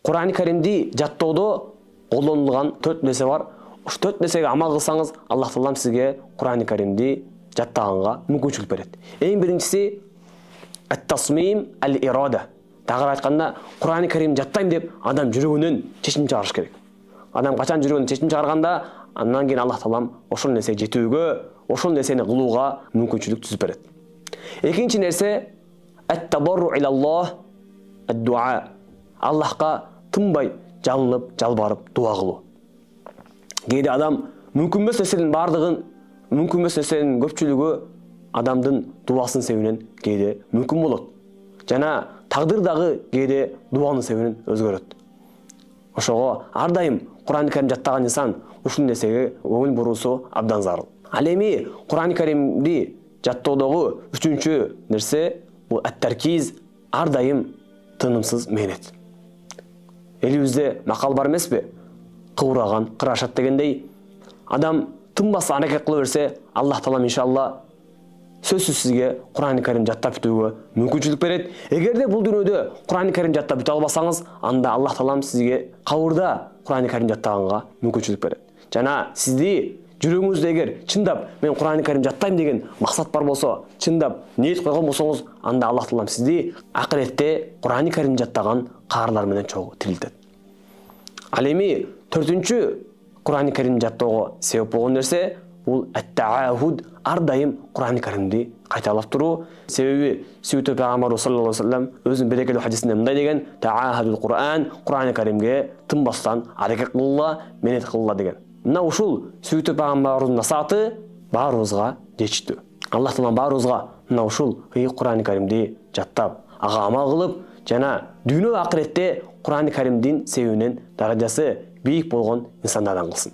Kur'an-ı Kerim'de jаттоодо колдонулган 4 нерсе бар. Ошо 4 нерсеге амал кылсаңыз, Аллах Таалам сизге Kur'an-ı Kerim'de жаттаганга мүмкүнчүлүк берет. Эң биринчиси ат-тасмим ал-ирада. Тагыраак айтканда, Kur'an-ı Kerim жаттайм деп адам жүрөгүнөн чечим чыгарыш керек. Адам качан жүрөгүнөн чечим чыгарганда, андан кийин Аллах Таалам ошол нерсеге жетүүгө, ошол нерсени кылууга мүмкүнчүлүк түзүп берет. Экинчи нерсе ат-табарру илаллах ад-дуа. Аллахка тынбай жалынып, жалбарып дуа кылуу. Кээде адам мүмкүн эмес нерсенин бардыгын, мүмкүн эмес нерсенин көпчүлүгү адамдын дуасын себебинен кээде мүмкүн болот. Жана тагдыр дагы кээде дуанын себебинен өзгөрөт. Ошого ар дайым Kur'an-ı Kerim жаттаган инсан ушул нерсеге көңүл буруусу абдан зарыл. Ал эми Kur'an-ı Kerimди жаттоодогу үчүнчү нерсе бул ат-таркиз, ар дайым тынымсыз мээнет. Элибизде макал бар эмеспи? Кыбыраган кырашат дегендей, адам тынбаса аракет кыла берсе, Аллах Таалам иншалла сөзсүз сизге Kur'an-ı Kerim жаттап бүтүүгө мүмкүнчүлүк берет. Эгерде бул дүйнөдө Kur'an-ы Kerim жаттап бүтө албасаңыз, анда Аллах Таалам сизге кабырда Kur'an-ы Kerim жаттаганга мүмкүнчүлүк берет. Жана сизди жүрөгүңүздө эгер чындап мен Kur'an-ы Kerim жаттайм деген максат бар болсо, чындап ниет койгон болсоңуз, анда Аллах Таалам сизди акыретте Kur'an-ы Kerim жаттаган каарлар менен чогуу тирилтет. Ал эми төртүнчү Kur'an-ı Kerim жаттоого себеп болгон нерсе бул ат-таахуд, ар дайым Kur'an-ы Kerimди кайталап туруу. Себеби Сүйүтү Пайгамбар саллаллаху алейхи ва саллям өзүнүн берекелүү хадисинде мындай деген: "Таахадул Кур'ан", Kur'an-ы Kerimге тынбастан аракет кылгыла, менет кылгыла деген. Мына ушул Сүйүтү Пайгамбардын насааты баарыбызга жетиштүү. Аллах Таалам баарыбызга мына ушул Kur'an-ы Kerimди жаттап, ага амал кылып, жана дүйнө акыретте Kur'an-ы Kerimдин себебинен даражасы бийик болгон инсандардан кылсын.